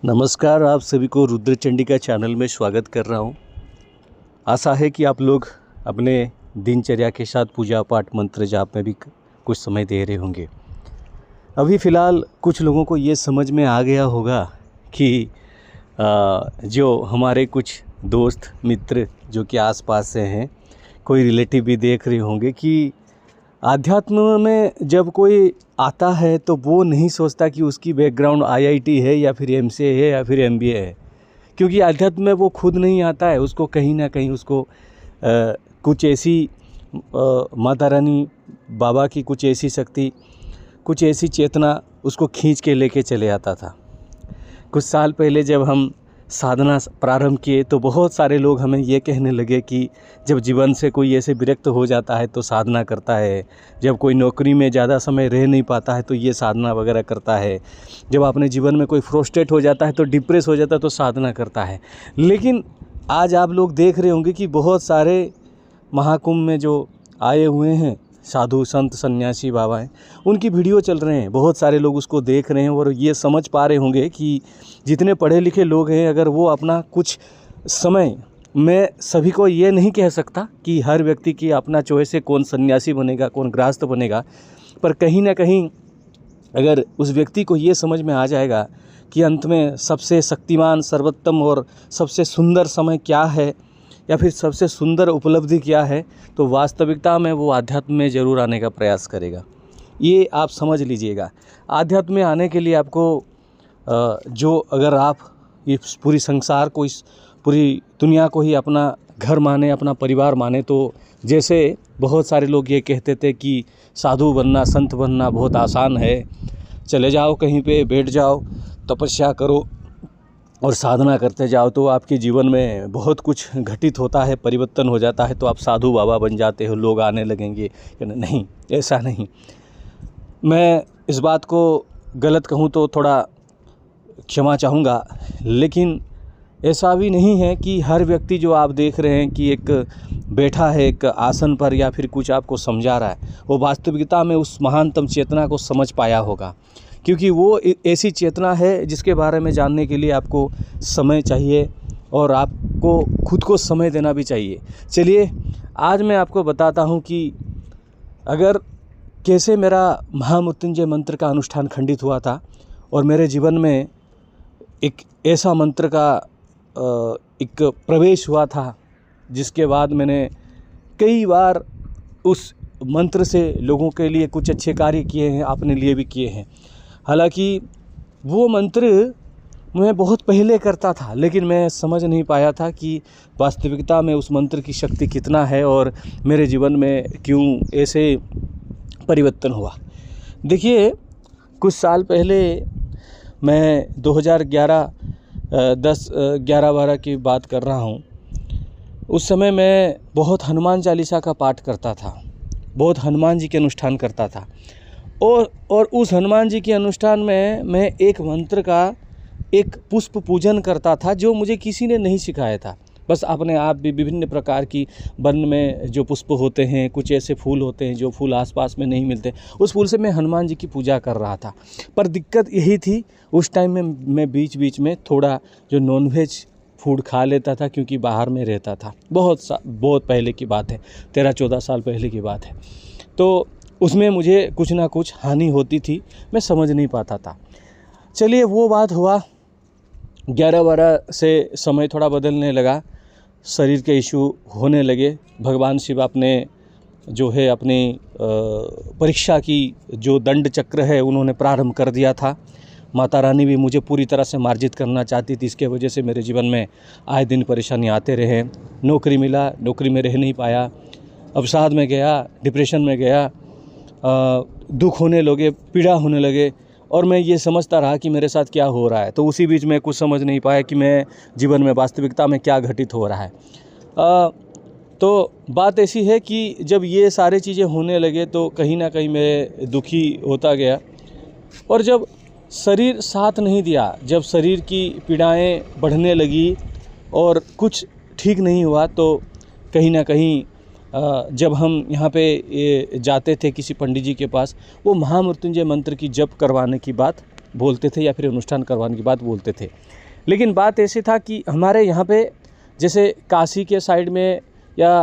नमस्कार, आप सभी को रुद्र चंडिका चैनल में स्वागत कर रहा हूं। आशा है कि आप लोग अपने दिनचर्या के साथ पूजा पाठ मंत्र जाप में भी कुछ समय दे रहे होंगे। अभी फ़िलहाल कुछ लोगों को ये समझ में आ गया होगा कि जो हमारे कुछ दोस्त मित्र जो कि आसपास से हैं, कोई रिलेटिव भी देख रहे होंगे कि आध्यात्म में जब कोई आता है तो वो नहीं सोचता कि उसकी बैकग्राउंड आईआईटी है या फिर एमसीए है या फिर एमबीए है, क्योंकि आध्यात्म में वो खुद नहीं आता है। उसको कहीं ना कहीं उसको कुछ ऐसी माता रानी बाबा की कुछ ऐसी शक्ति, कुछ ऐसी चेतना उसको खींच के लेके चले आता था। कुछ साल पहले जब हम साधना प्रारंभ किए तो बहुत सारे लोग हमें ये कहने लगे कि जब जीवन से कोई ऐसे विरक्त हो जाता है तो साधना करता है, जब कोई नौकरी में ज़्यादा समय रह नहीं पाता है तो ये साधना वगैरह करता है, जब अपने जीवन में कोई फ्रस्ट्रेट हो जाता है तो डिप्रेस हो जाता है तो साधना करता है। लेकिन आज आप लोग देख रहे होंगे कि बहुत सारे महाकुंभ में जो आए हुए हैं साधु संत सन्यासी बाबा हैं, उनकी वीडियो चल रहे हैं, बहुत सारे लोग उसको देख रहे हैं और ये समझ पा रहे होंगे कि जितने पढ़े लिखे लोग हैं, अगर वो अपना कुछ समय, मैं सभी को ये नहीं कह सकता कि हर व्यक्ति की अपना चॉइस है कौन सन्यासी बनेगा कौन गृहस्थ बनेगा, पर कहीं ना कहीं अगर उस व्यक्ति को ये समझ में आ जाएगा कि अंत में सबसे शक्तिमान सर्वोत्तम और सबसे सुंदर समय क्या है या फिर सबसे सुंदर उपलब्धि क्या है, तो वास्तविकता में वो आध्यात्म में ज़रूर आने का प्रयास करेगा। ये आप समझ लीजिएगा। आध्यात्म में आने के लिए आपको जो अगर आप इस पूरी संसार को, इस पूरी दुनिया को ही अपना घर माने, अपना परिवार माने, तो जैसे बहुत सारे लोग ये कहते थे कि साधु बनना, संत बनना बहुत आसान है, चले जाओ कहीं पे बैठ जाओ, तपस्या करो और साधना करते जाओ तो आपके जीवन में बहुत कुछ घटित होता है, परिवर्तन हो जाता है, तो आप साधु बाबा बन जाते हो, लोग आने लगेंगे। नहीं, ऐसा नहीं। मैं इस बात को गलत कहूँ तो थोड़ा क्षमा चाहूँगा, लेकिन ऐसा भी नहीं है कि हर व्यक्ति जो आप देख रहे हैं कि एक बैठा है एक आसन पर या फिर कुछ आपको समझा रहा है, वो वास्तविकता में उस महानतम चेतना को समझ पाया होगा, क्योंकि वो ऐसी चेतना है जिसके बारे में जानने के लिए आपको समय चाहिए और आपको खुद को समय देना भी चाहिए। चलिए आज मैं आपको बताता हूँ कि अगर कैसे मेरा महामृत्युंजय मंत्र का अनुष्ठान खंडित हुआ था और मेरे जीवन में एक ऐसा मंत्र का एक प्रवेश हुआ था जिसके बाद मैंने कई बार उस मंत्र से लोगों के लिए कुछ अच्छे कार्य किए हैं, अपने लिए भी किए हैं। हालांकि वो मंत्र मैं बहुत पहले करता था, लेकिन मैं समझ नहीं पाया था कि वास्तविकता में उस मंत्र की शक्ति कितना है और मेरे जीवन में क्यों ऐसे परिवर्तन हुआ। देखिए, कुछ साल पहले मैं 2011-12 की बात कर रहा हूँ। उस समय मैं बहुत हनुमान चालीसा का पाठ करता था, बहुत हनुमान जी के अनुष्ठान करता था और उस हनुमान जी के अनुष्ठान में मैं एक मंत्र का एक पुष्प पूजन करता था जो मुझे किसी ने नहीं सिखाया था। बस अपने आप भी विभिन्न प्रकार की वन में जो पुष्प होते हैं, कुछ ऐसे फूल होते हैं जो फूल आसपास में नहीं मिलते, उस फूल से मैं हनुमान जी की पूजा कर रहा था। पर दिक्कत यही थी, उस टाइम में मैं बीच बीच में थोड़ा जो नॉनवेज फूड खा लेता था, क्योंकि बाहर में रहता था। बहुत पहले की बात है, 13-14 साल पहले की बात है। तो उसमें मुझे कुछ ना कुछ हानि होती थी, मैं समझ नहीं पाता था। चलिए वो बात हुआ, 11-12 से समय थोड़ा बदलने लगा, शरीर के इशू होने लगे। भगवान शिव अपने जो है अपनी परीक्षा की जो दंड चक्र है उन्होंने प्रारंभ कर दिया था। माता रानी भी मुझे पूरी तरह से मार्जित करना चाहती थी, इसके वजह से मेरे जीवन में आए दिन परेशानी आते रहे। नौकरी मिला, नौकरी में रह नहीं पाया, अवसाद में गया, डिप्रेशन में गया, दुख होने लगे, पीड़ा होने लगे और मैं ये समझता रहा कि मेरे साथ क्या हो रहा है। तो उसी बीच में कुछ समझ नहीं पाया कि मैं जीवन में वास्तविकता में क्या घटित हो रहा है। तो बात ऐसी है कि जब ये सारी चीज़ें होने लगे तो कहीं ना कहीं मैं दुखी होता गया, और जब शरीर साथ नहीं दिया, जब शरीर की पीड़ाएं बढ़ने लगी और कुछ ठीक नहीं हुआ, तो कहीं ना कहीं जब हम यहाँ पे जाते थे किसी पंडित जी के पास, वो महामृत्युंजय मंत्र की जप करवाने की बात बोलते थे या फिर अनुष्ठान करवाने की बात बोलते थे। लेकिन बात ऐसे था कि हमारे यहाँ पे जैसे काशी के साइड में या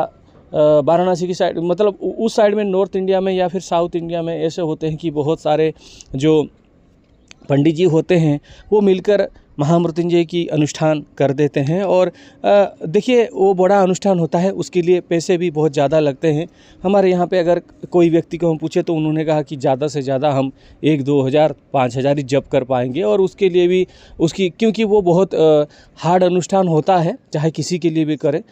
वाराणसी की साइड, मतलब उस साइड में, नॉर्थ इंडिया में या फिर साउथ इंडिया में ऐसे होते हैं कि बहुत सारे जो पंडित जी होते हैं वो मिलकर महामृत्युंजय की अनुष्ठान कर देते हैं। और देखिए वो बड़ा अनुष्ठान होता है, उसके लिए पैसे भी बहुत ज़्यादा लगते हैं। हमारे यहाँ पे अगर कोई व्यक्ति को हम पूछे तो उन्होंने कहा कि ज़्यादा से ज़्यादा हम 1-2 हज़ार 5 हज़ार ही जप कर पाएंगे। और उसके लिए भी उसकी, क्योंकि वो बहुत हार्ड अनुष्ठान होता है, चाहे किसी के लिए भी करें।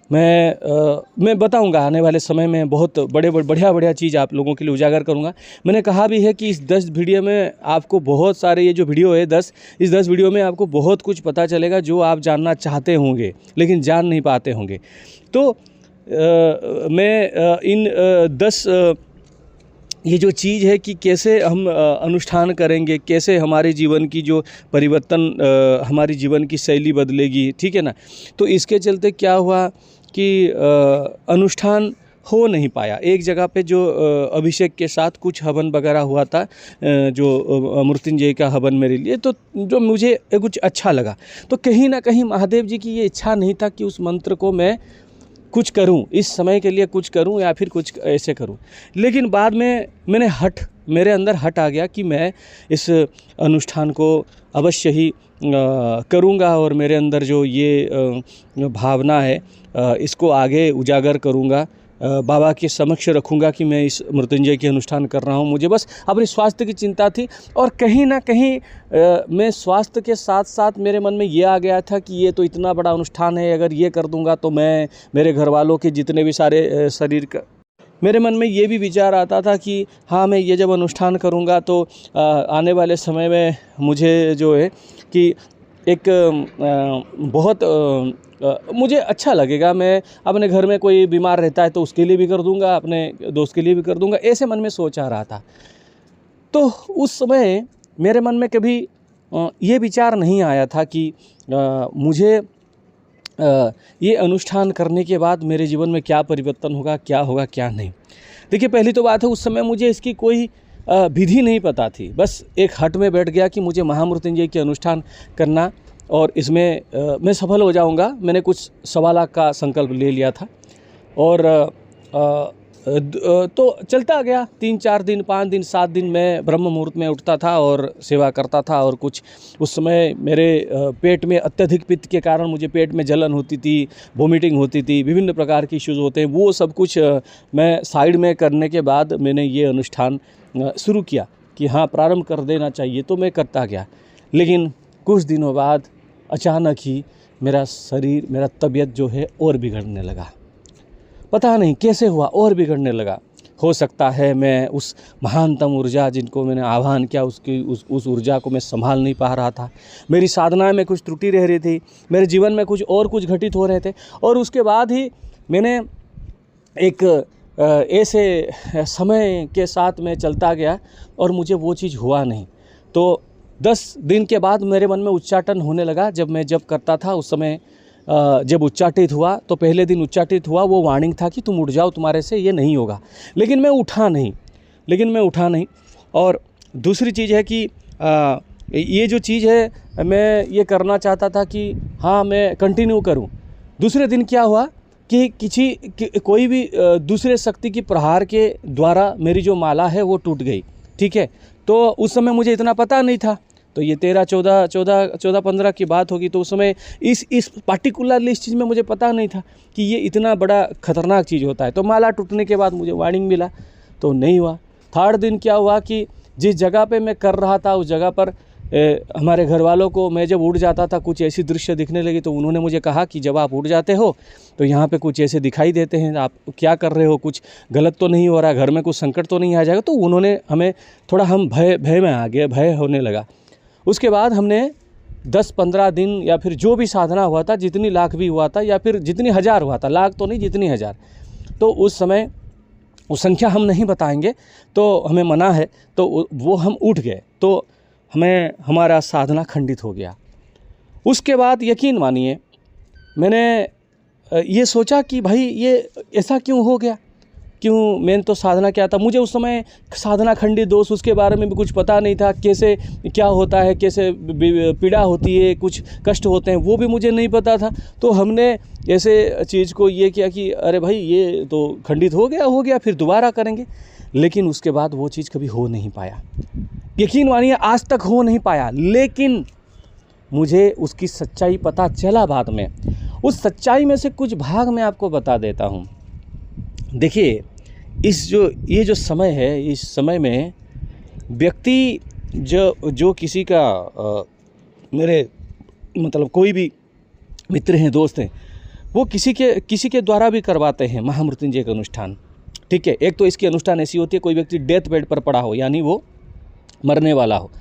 मैं बताऊंगा आने वाले समय में, बहुत बढ़िया चीज़ आप लोगों के लिए उजागर करूंगा। मैंने कहा भी है कि इस 10 वीडियो में आपको बहुत सारे, ये जो वीडियो है 10, इस 10 वीडियो में आपको बहुत कुछ पता चलेगा जो आप जानना चाहते होंगे लेकिन जान नहीं पाते होंगे। तो मैं इन 10 ये जो चीज़ है कि कैसे हम अनुष्ठान करेंगे, कैसे हमारे जीवन की जो परिवर्तन, हमारी जीवन की शैली बदलेगी, ठीक है ना। तो इसके चलते क्या हुआ कि अनुष्ठान हो नहीं पाया। एक जगह पे जो अभिषेक के साथ कुछ हवन वगैरह हुआ था, जो मृत्युंजय का हवन मेरे लिए, तो जो मुझे कुछ अच्छा लगा। तो कहीं ना कहीं महादेव जी की ये इच्छा नहीं था कि उस मंत्र को मैं कुछ करूं, इस समय के लिए कुछ करूं या फिर कुछ ऐसे करूं। लेकिन बाद में मेरे अंदर हट आ गया कि मैं इस अनुष्ठान को अवश्य ही करूंगा और मेरे अंदर जो ये भावना है इसको आगे उजागर करूंगा, बाबा के समक्ष रखूंगा कि मैं इस मृत्युंजय के अनुष्ठान कर रहा हूं। मुझे बस अपने स्वास्थ्य की चिंता थी और कहीं ना कहीं मैं स्वास्थ्य के साथ साथ मेरे मन में ये आ गया था कि ये तो इतना बड़ा अनुष्ठान है, अगर ये कर दूंगा तो मैं, मेरे घर वालों के जितने भी सारे शरीर का, मेरे मन में ये भी विचार आता था कि हाँ, मैं ये जब अनुष्ठान करूँगा तो आने वाले समय में मुझे जो है कि एक बहुत मुझे अच्छा लगेगा। मैं अपने घर में कोई बीमार रहता है तो उसके लिए भी कर दूंगा, अपने दोस्त के लिए भी कर दूंगा, ऐसे मन में सोच आ रहा था। तो उस समय मेरे मन में कभी ये विचार नहीं आया था कि मुझे ये अनुष्ठान करने के बाद मेरे जीवन में क्या परिवर्तन होगा, क्या होगा, क्या नहीं। देखिए, पहली तो बात है, उस समय मुझे इसकी कोई विधि नहीं पता थी। बस एक हट में बैठ गया कि मुझे महामृत्युंजय के अनुष्ठान करना और इसमें मैं सफल हो जाऊंगा। मैंने कुछ 1.25 लाख का संकल्प ले लिया था और तो चलता गया। 3-4 दिन, 5 दिन, 7 दिन मैं ब्रह्म मुहूर्त में उठता था और सेवा करता था। और कुछ उस समय मेरे पेट में अत्यधिक पित्त के कारण मुझे पेट में जलन होती थी, वोमिटिंग होती थी, विभिन्न प्रकार की इश्यूज़ होते हैं। वो सब कुछ मैं साइड में करने के बाद मैंने ये अनुष्ठान शुरू किया कि हाँ, प्रारंभ कर देना चाहिए, तो मैं करता गया। लेकिन कुछ दिनों बाद अचानक ही मेरा शरीर, मेरा तबीयत जो है और बिगड़ने लगा। पता नहीं कैसे हुआ, और बिगड़ने लगा। हो सकता है मैं उस महानतम ऊर्जा जिनको मैंने आह्वान किया, उस ऊर्जा को मैं संभाल नहीं पा रहा था। मेरी साधना में कुछ त्रुटि रह रही थी, मेरे जीवन में कुछ घटित हो रहे थे। और उसके बाद ही मैंने एक ऐसे समय के साथ मैं चलता गया और मुझे वो चीज़ हुआ नहीं। तो 10 दिन के बाद मेरे मन में उच्चाटन होने लगा। जब मैं जब करता था उस समय जब उच्चाटित हुआ, तो पहले दिन उच्चाटित हुआ, वो वार्निंग था कि तुम उठ जाओ, तुम्हारे से ये नहीं होगा। लेकिन मैं उठा नहीं। और दूसरी चीज़ है कि ये जो चीज़ है, मैं ये करना चाहता था कि हाँ, मैं कंटिन्यू करूं। दूसरे दिन क्या हुआ कि कोई भी दूसरे शक्ति की प्रहार के द्वारा मेरी जो माला है वो टूट गई। ठीक है, तो उस समय मुझे इतना पता नहीं था। तो ये 13-14-15 की बात होगी। तो उस समय इस पार्टिकुलरली इस चीज़ में मुझे पता नहीं था कि ये इतना बड़ा खतरनाक चीज़ होता है। तो माला टूटने के बाद मुझे वार्निंग मिला, तो नहीं हुआ। 3rd दिन क्या हुआ कि जिस जगह पे मैं कर रहा था उस जगह पर हमारे घर वालों को, मैं जब उठ जाता था कुछ ऐसी दृश्य दिखने लगी। तो उन्होंने मुझे कहा कि जब आप उठ जाते हो तो यहाँ पे कुछ ऐसे दिखाई देते हैं, आप क्या कर रहे हो, कुछ गलत तो नहीं हो रहा, घर में कुछ संकट तो नहीं आ जाएगा। तो उन्होंने हमें थोड़ा, हम भय में आ गए, भय होने लगा। उसके बाद हमने 10-15 दिन या फिर जो भी साधना हुआ था, जितनी लाख भी हुआ था या फिर जितनी हज़ार हुआ था, लाख तो नहीं, जितनी हज़ार, तो उस समय वो संख्या हम नहीं बताएंगे, तो हमें मना है। तो वो हम उठ गए, तो हमारा साधना खंडित हो गया। उसके बाद यकीन मानिए, मैंने ये सोचा कि भाई ये ऐसा क्यों हो गया क्यों, मेन तो साधना क्या था, मुझे उस समय साधना खंडी दोष उसके बारे में भी कुछ पता नहीं था, कैसे क्या होता है, कैसे पीड़ा होती है, कुछ कष्ट होते हैं, वो भी मुझे नहीं पता था। तो हमने ऐसे चीज़ को ये किया कि अरे भाई ये तो खंडित हो गया, फिर दोबारा करेंगे। लेकिन उसके बाद वो चीज़ कभी हो नहीं पाया, यकीन मानिए आज तक हो नहीं पाया। लेकिन मुझे उसकी सच्चाई पता चला बाद में। उस सच्चाई में से कुछ भाग मैं आपको बता देता हूँ। देखिए, ये जो समय है, इस समय में व्यक्ति जो किसी का मेरे मतलब कोई भी मित्र हैं, दोस्त हैं, वो किसी के द्वारा भी करवाते हैं महामृत्युंजय का अनुष्ठान। ठीक है, एक तो इसकी अनुष्ठान ऐसी होती है, कोई व्यक्ति डेथ बेड पर पड़ा हो, यानी वो मरने वाला हो,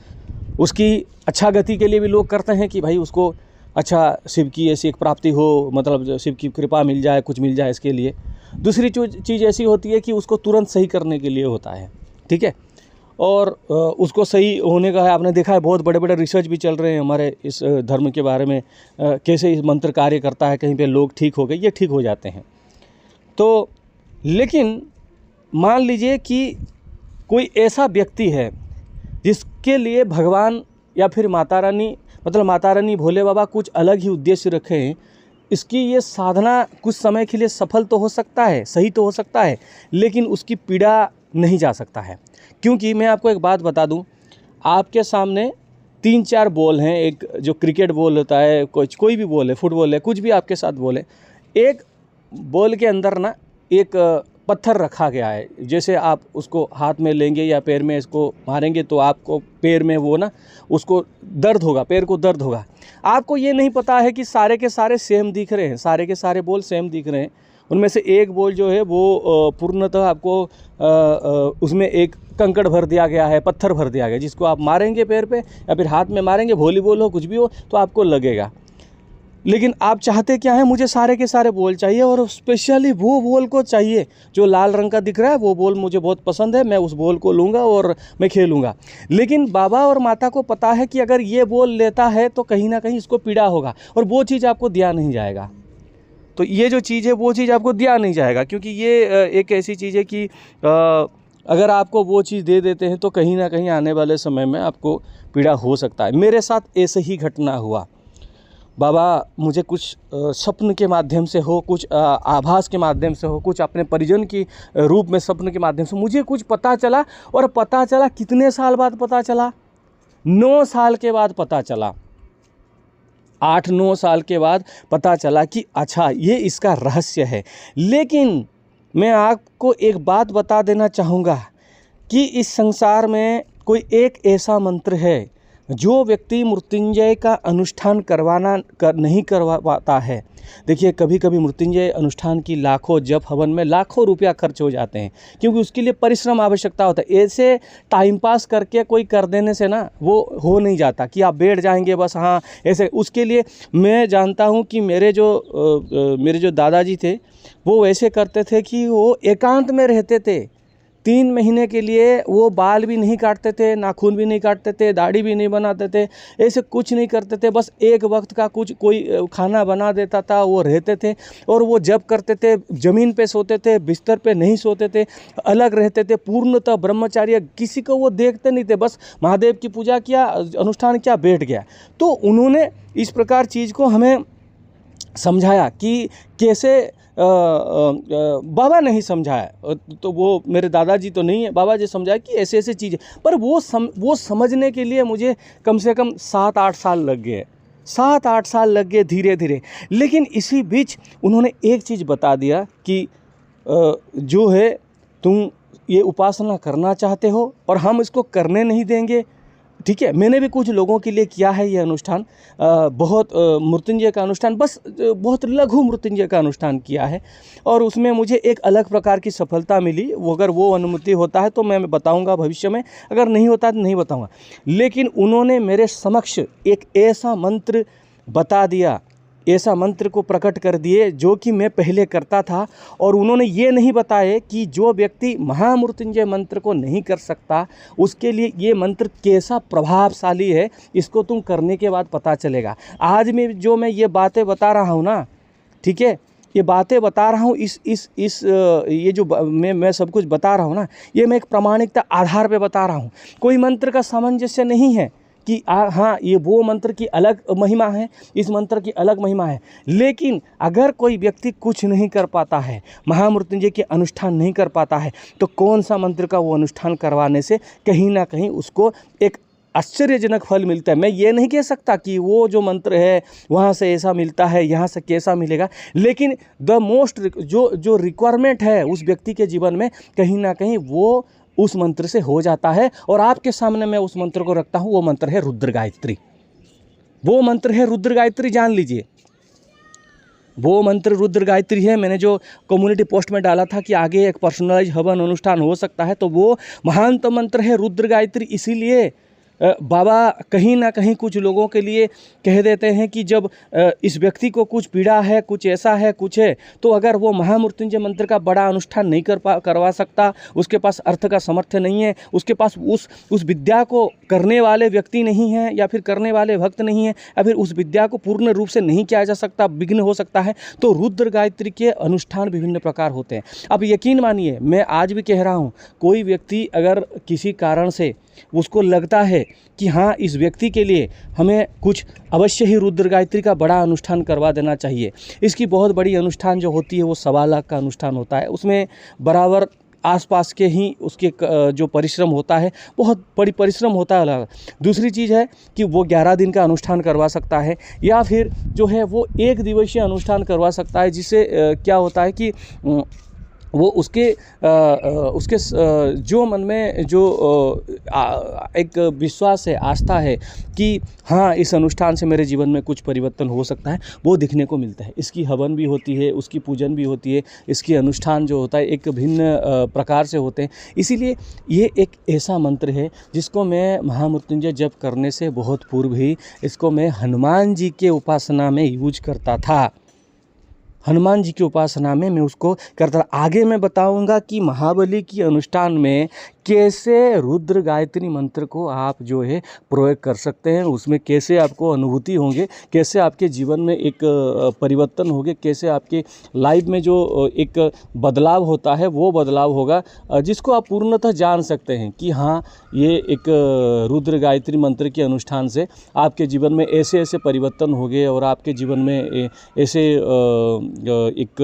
उसकी अच्छा गति के लिए भी लोग करते हैं कि भाई उसको अच्छा शिव की ऐसी एक प्राप्ति हो, मतलब शिव की कृपा मिल जाए, कुछ मिल जाए इसके लिए। दूसरी चीज़ ऐसी होती है कि उसको तुरंत सही करने के लिए होता है। ठीक है, और उसको सही होने का है, आपने देखा है बहुत बड़े बड़े रिसर्च भी चल रहे हैं हमारे इस धर्म के बारे में, कैसे इस मंत्र कार्य करता है, कहीं पे लोग ठीक हो गए, ये ठीक हो जाते हैं। तो लेकिन मान लीजिए कि कोई ऐसा व्यक्ति है जिसके लिए भगवान या फिर माता रानी, मतलब माता रानी भोले बाबा कुछ अलग ही उद्देश्य रखे हैं, इसकी ये साधना कुछ समय के लिए सफल तो हो सकता है, सही तो हो सकता है, लेकिन उसकी पीड़ा नहीं जा सकता है। क्योंकि मैं आपको एक बात बता दूं, आपके सामने 3-4 बॉल हैं, एक जो क्रिकेट बॉल होता है, कोई भी बॉल है, फुटबॉल है, कुछ भी आपके साथ बॉल है, एक बॉल के अंदर ना एक पत्थर रखा गया है। जैसे आप उसको हाथ में लेंगे या पैर में इसको मारेंगे तो आपको पैर में वो ना उसको दर्द होगा, पैर को दर्द होगा। आपको ये नहीं पता है कि सारे के सारे सेम दिख रहे हैं, सारे के सारे बॉल सेम दिख रहे हैं। उनमें से एक बॉल जो है वो पूर्णतः आपको उसमें एक कंकड़ भर दिया गया है, पत्थर भर दिया गया, जिसको आप मारेंगे पैर पे या फिर हाथ में मारेंगे, वॉलीबॉल हो कुछ भी हो, तो आपको लगेगा। लेकिन आप चाहते क्या है, मुझे सारे के सारे बॉल चाहिए, और स्पेशली वो बॉल को चाहिए जो लाल रंग का दिख रहा है, वो बॉल मुझे बहुत पसंद है, मैं उस बॉल को लूँगा और मैं खेलूँगा। लेकिन बाबा और माता को पता है कि अगर ये बॉल लेता है तो कहीं ना कहीं इसको पीड़ा होगा, और वो चीज़ आपको दिया नहीं जाएगा। तो ये जो चीज़ है वो चीज़ आपको दिया नहीं जाएगा, क्योंकि ये एक ऐसी चीज़ है कि अगर आपको वो चीज़ दे देते हैं तो कहीं ना कहीं आने वाले समय में आपको पीड़ा हो सकता है। मेरे साथ ऐसे ही घटना हुआ। बाबा मुझे कुछ स्वप्न के माध्यम से हो, कुछ आभास के माध्यम से हो, कुछ अपने परिजन की रूप में स्वप्न के माध्यम से मुझे कुछ पता चला, और पता चला कितने साल बाद पता चला, 9 साल के बाद पता चला, 8-9 साल के बाद पता चला कि अच्छा ये इसका रहस्य है। लेकिन मैं आपको एक बात बता देना चाहूँगा कि इस संसार में कोई एक ऐसा मंत्र है जो व्यक्ति मृत्युंजय का अनुष्ठान नहीं करवा पाता है। देखिए, कभी कभी मृत्युंजय अनुष्ठान की लाखों जप हवन में लाखों रुपया खर्च हो जाते हैं, क्योंकि उसके लिए परिश्रम आवश्यकता होता है। ऐसे टाइम पास करके कोई कर देने से ना वो हो नहीं जाता कि आप बैठ जाएंगे बस, हाँ ऐसे। उसके लिए मैं जानता हूँ कि मेरे जो दादाजी थे वो वैसे करते थे कि वो एकांत में रहते थे। 3 महीने के लिए वो बाल भी नहीं काटते थे, नाखून भी नहीं काटते थे, दाढ़ी भी नहीं बनाते थे, ऐसे कुछ नहीं करते थे। बस एक वक्त का कोई खाना बना देता था, वो रहते थे और वो जब करते थे, ज़मीन पे सोते थे, बिस्तर पे नहीं सोते थे, अलग रहते थे, पूर्णतः ब्रह्मचार्य। किसी को वो देखते नहीं थे, बस महादेव की पूजा किया, अनुष्ठान किया, बैठ गया। तो उन्होंने इस प्रकार चीज़ को हमें समझाया कि कैसे बाबा नहीं समझाया, तो वो मेरे दादाजी तो नहीं है, बाबा जी समझाया कि ऐसे ऐसे चीज़ें। पर वो समझने के लिए मुझे कम से कम 7-8 साल लग गए, 7-8 साल लग गए धीरे धीरे। लेकिन इसी बीच उन्होंने एक चीज़ बता दिया कि जो है तुम ये उपासना करना चाहते हो और हम इसको करने नहीं देंगे। ठीक है, मैंने भी कुछ लोगों के लिए किया है ये अनुष्ठान, बहुत मृत्युंजय का अनुष्ठान, बस बहुत लघु मृत्युंजय का अनुष्ठान किया है, और उसमें मुझे एक अलग प्रकार की सफलता मिली। वो अगर वो अनुमति होता है तो मैं बताऊंगा भविष्य में, अगर नहीं होता तो नहीं बताऊंगा। लेकिन उन्होंने मेरे समक्ष एक ऐसा मंत्र बता दिया, ऐसा मंत्र को प्रकट कर दिए जो कि मैं पहले करता था, और उन्होंने ये नहीं बताए कि जो व्यक्ति महामृत्युंजय मंत्र को नहीं कर सकता उसके लिए ये मंत्र कैसा प्रभावशाली है, इसको तुम करने के बाद पता चलेगा। आज मैं ये बातें बता रहा हूँ ना, ठीक है, ये बातें बता रहा हूँ, ये जो मैं सब कुछ बता रहा हूँ ना, ये मैं एक प्रामाणिकता आधार पे बता रहा हूँ। कोई मंत्र का सामंजस्य नहीं है कि हाँ ये वो मंत्र की अलग महिमा है, इस मंत्र की अलग महिमा है। लेकिन अगर कोई व्यक्ति कुछ नहीं कर पाता है, महामृत्युंजय के अनुष्ठान नहीं कर पाता है, तो कौन सा मंत्र का वो अनुष्ठान करवाने से कहीं ना कहीं उसको एक आश्चर्यजनक फल मिलता है। मैं ये नहीं कह सकता कि वो जो मंत्र है वहाँ से ऐसा मिलता है, यहाँ से कैसा मिलेगा, लेकिन द मोस्ट जो रिक्वायरमेंट है उस व्यक्ति के जीवन में, कहीं ना कहीं वो उस मंत्र से हो जाता है। और आपके सामने मैं उस मंत्र को रखता हूँ, वो मंत्र है रुद्र गायत्री। वो मंत्र है रुद्र गायत्री, जान लीजिए, वो मंत्र रुद्र गायत्री है। मैंने जो कम्युनिटी पोस्ट में डाला था कि आगे एक पर्सनलाइज हवन अनुष्ठान हो सकता है, तो वो महानतम मंत्र है रुद्र गायत्री। इसीलिए बाबा कहीं ना कहीं कुछ लोगों के लिए कह देते हैं कि जब इस व्यक्ति को कुछ पीड़ा है, कुछ ऐसा है, कुछ है, तो अगर वो महामृत्युंजय मंत्र का बड़ा अनुष्ठान नहीं करवा सकता, उसके पास अर्थ का सामर्थ्य नहीं है, उसके पास उस विद्या को करने वाले व्यक्ति नहीं है, या फिर करने वाले भक्त नहीं है, या फिर उस विद्या को पूर्ण रूप से नहीं किया जा सकता, विघ्न हो सकता है, तो रुद्र गायत्री के अनुष्ठान विभिन्न प्रकार होते हैं। अब यकीन मानिए, मैं आज भी कह रहा हूँ, कोई व्यक्ति अगर किसी कारण से उसको लगता है कि हाँ इस व्यक्ति के लिए हमें कुछ अवश्य ही रुद्र गायत्री का बड़ा अनुष्ठान करवा देना चाहिए। इसकी बहुत बड़ी अनुष्ठान जो होती है वो 1.25 लाख का अनुष्ठान होता है। उसमें बराबर आसपास के ही उसके जो परिश्रम होता है, बहुत बड़ी परिश्रम होता है अलग। दूसरी चीज़ है कि वो 11 दिन का अनुष्ठान करवा सकता है, या फिर जो है वो 1 दिवसीय अनुष्ठान करवा सकता है, जिससे क्या होता है कि वो उसके जो मन में जो एक विश्वास है, आस्था है कि हाँ इस अनुष्ठान से मेरे जीवन में कुछ परिवर्तन हो सकता है, वो दिखने को मिलता है। इसकी हवन भी होती है, उसकी पूजन भी होती है, इसकी अनुष्ठान जो होता है एक भिन्न प्रकार से होते हैं। इसीलिए ये एक ऐसा मंत्र है जिसको मैं महामृत्युंजय जप करने से बहुत पूर्व ही इसको मैं हनुमान जी के उपासना में यूज करता था। हनुमान जी की उपासना में मैं उसको करता था। आगे मैं बताऊंगा कि महाबली की अनुष्ठान में कैसे रुद्र गायत्री मंत्र को आप जो है प्रयोग कर सकते हैं, उसमें कैसे आपको अनुभूति होंगे, कैसे आपके जीवन में एक परिवर्तन होंगे, कैसे आपके लाइफ में जो एक बदलाव होता है वो बदलाव होगा, जिसको आप पूर्णतः जान सकते हैं कि हाँ ये एक रुद्र गायत्री मंत्र के अनुष्ठान से आपके जीवन में ऐसे ऐसे परिवर्तन होंगे और आपके जीवन में ऐसे एक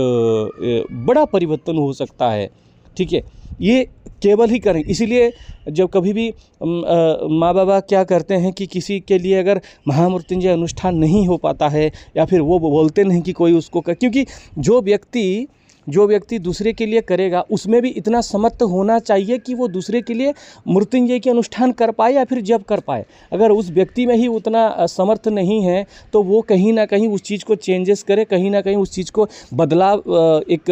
बड़ा परिवर्तन हो सकता है। ठीक है, ये केवल ही करें। इसीलिए जब कभी भी माँ बाबा क्या करते हैं कि किसी के लिए अगर महामृत्युंजय अनुष्ठान नहीं हो पाता है, या फिर वो बोलते नहीं कि कोई उसको क्योंकि जो व्यक्ति दूसरे के लिए करेगा उसमें भी इतना समर्थ होना चाहिए कि वो दूसरे के लिए मृत्युंजय के अनुष्ठान कर पाए या फिर जप कर पाए। अगर उस व्यक्ति में ही उतना समर्थ नहीं है तो वो कहीं ना कहीं उस चीज़ को चेंजेस करे, कहीं ना कहीं उस चीज़ को बदलाव एक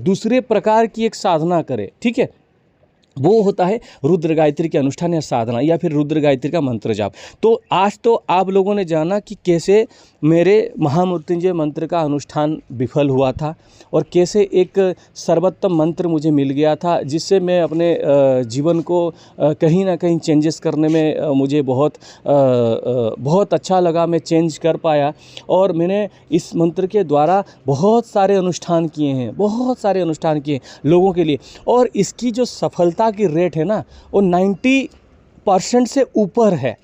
दूसरे प्रकार की एक साधना करे। ठीक है, वो होता है रुद्र गायत्री के अनुष्ठान या साधना, या फिर रुद्र गायत्री का मंत्र जाप। तो आज तो आप लोगों ने जाना कि कैसे मेरे महामृत्युंजय मंत्र का अनुष्ठान विफल हुआ था और कैसे एक सर्वोत्तम मंत्र मुझे मिल गया था, जिससे मैं अपने जीवन को कहीं ना कहीं चेंजेस करने में मुझे बहुत अच्छा लगा। मैं चेंज कर पाया और मैंने इस मंत्र के द्वारा बहुत सारे अनुष्ठान किए लोगों के लिए, और इसकी जो सफलता की रेट है ना वो 90% से ऊपर है।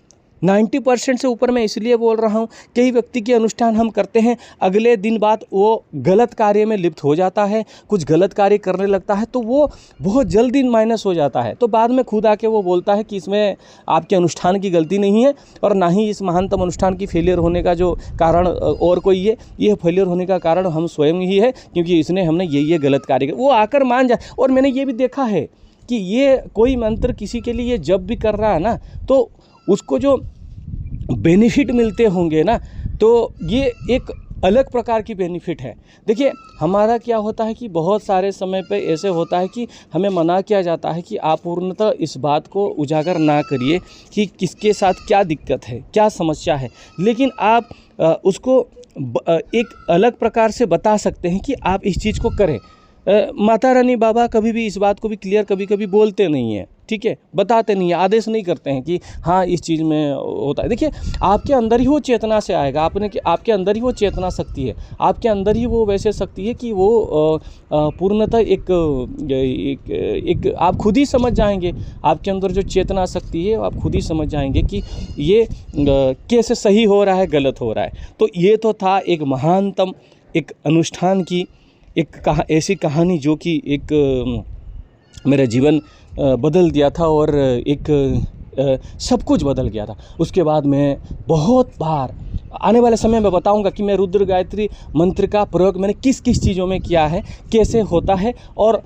90% से ऊपर मैं इसलिए बोल रहा हूँ, कई व्यक्ति के अनुष्ठान हम करते हैं, अगले दिन बाद वो गलत कार्य में लिप्त हो जाता है, कुछ गलत कार्य करने लगता है, तो वो बहुत जल्दी माइनस हो जाता है। तो बाद में खुद आके वो बोलता है कि इसमें आपके अनुष्ठान की गलती नहीं है, और ना ही इस महानतम अनुष्ठान की फेलियर होने का जो कारण और कोई है, ये फेलियर होने का कारण हम स्वयं ही है, क्योंकि हमने ये गलत कार्य वो आकर मान जाए। और मैंने ये भी देखा है कि ये कोई मंत्र किसी के लिए जब भी कर रहा है ना, तो उसको जो बेनिफिट मिलते होंगे ना, तो ये एक अलग प्रकार की बेनिफिट है। देखिए हमारा क्या होता है कि बहुत सारे समय पे ऐसे होता है कि हमें मना किया जाता है कि आप पूर्णतः इस बात को उजागर ना करिए कि किसके साथ क्या दिक्कत है, क्या समस्या है, लेकिन आप उसको एक अलग प्रकार से बता सकते हैं कि आप इस चीज़ को करें। माता रानी बाबा कभी भी इस बात को भी क्लियर कभी कभी बोलते नहीं हैं, ठीक है, बताते नहीं है, आदेश नहीं करते हैं कि हाँ इस चीज़ में होता है। देखिए आपके अंदर ही वो चेतना से आएगा, आपके अंदर ही वो चेतना शक्ति है, आपके अंदर ही वो वैसे शक्ति है कि वो पूर्णतः एक आप खुद ही समझ जाएंगे, आपके अंदर जो चेतना शक्ति है आप खुद ही समझ जाएंगे कि ये कैसे सही हो रहा है, गलत हो रहा है। तो ये तो था एक महानतम एक अनुष्ठान की ऐसी कहानी जो कि एक मेरा जीवन बदल दिया था और एक सब कुछ बदल गया था। उसके बाद मैं बहुत बार आने वाले समय में बताऊंगा कि मैं रुद्र गायत्री मंत्र का प्रयोग मैंने किस किस चीज़ों में किया है, कैसे होता है, और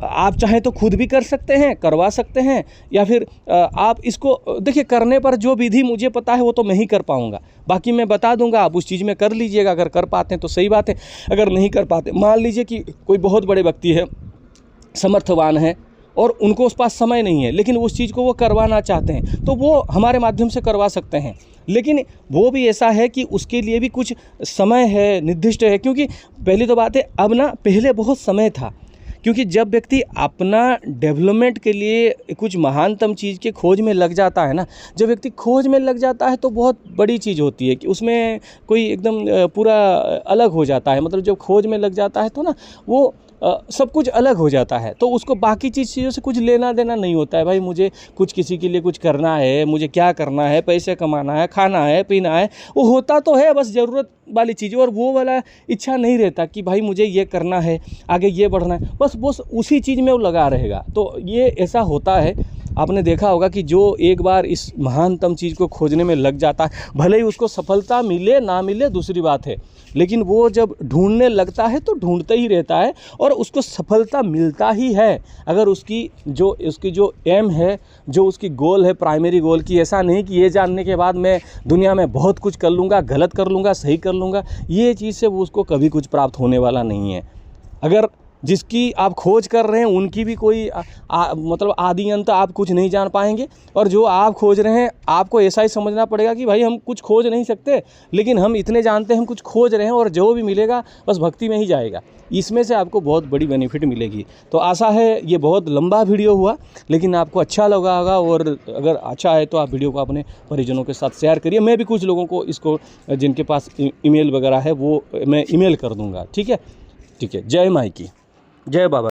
आप चाहें तो खुद भी कर सकते हैं, करवा सकते हैं, या फिर आप इसको देखिए करने पर जो विधि मुझे पता है वो तो मैं ही कर पाऊंगा, बाकी मैं बता दूंगा, आप उस चीज़ में कर लीजिएगा। अगर कर पाते हैं तो सही बात है, अगर नहीं कर पाते, मान लीजिए कि कोई बहुत बड़े व्यक्ति है, समर्थवान है और उनको उस पास समय नहीं है, लेकिन उस चीज़ को वो करवाना चाहते हैं तो वो हमारे माध्यम से करवा सकते हैं। लेकिन वो भी ऐसा है कि उसके लिए भी कुछ समय है, निर्दिष्ट है, क्योंकि पहली तो बात है अब ना, पहले बहुत समय था, क्योंकि जब व्यक्ति अपना डेवलपमेंट के लिए कुछ महानतम चीज़ के खोज में लग जाता है ना, जब व्यक्ति खोज में लग जाता है तो बहुत बड़ी चीज़ होती है कि उसमें कोई एकदम पूरा अलग हो जाता है। मतलब जब खोज में लग जाता है तो ना वो सब कुछ अलग हो जाता है, तो उसको बाकी चीज़ों से कुछ लेना देना नहीं होता है। भाई मुझे कुछ किसी के लिए कुछ करना है, मुझे क्या करना है, पैसे कमाना है, खाना है, पीना है, वो होता तो है बस ज़रूरत वाली चीज़, और वो वाला इच्छा नहीं रहता कि भाई मुझे ये करना है, आगे ये बढ़ना है, बस उसी चीज़ में वो लगा रहेगा। तो ये ऐसा होता है, आपने देखा होगा कि जो एक बार इस महानतम चीज़ को खोजने में लग जाता है, भले ही उसको सफलता मिले ना मिले दूसरी बात है, लेकिन वो जब ढूंढने लगता है तो ढूंढते ही रहता है और उसको सफलता मिलता ही है। अगर उसकी जो एम है, जो उसकी गोल है, प्राइमरी गोल की, ऐसा नहीं कि ये जानने के बाद मैं दुनिया में बहुत कुछ कर लूँगा, गलत कर लूँगा, सही कर लूँगा, ये चीज़ से वो उसको कभी कुछ प्राप्त होने वाला नहीं है। अगर जिसकी आप खोज कर रहे हैं उनकी भी कोई मतलब आदि अंत आप कुछ नहीं जान पाएंगे, और जो आप खोज रहे हैं आपको ऐसा ही समझना पड़ेगा कि भाई हम कुछ खोज नहीं सकते, लेकिन हम इतने जानते हैं हम कुछ खोज रहे हैं, और जो भी मिलेगा बस भक्ति में ही जाएगा। इसमें से आपको बहुत बड़ी बेनिफिट मिलेगी। तो आशा है ये बहुत लंबा वीडियो हुआ, लेकिन आपको अच्छा लगा होगा, और अगर अच्छा है तो आप वीडियो को अपने परिजनों के साथ शेयर करिए। मैं भी कुछ लोगों को इसको, जिनके पास ईमेल वगैरह है, वो मैं ईमेल कर दूँगा। ठीक है, जय माई की, जय बाबा।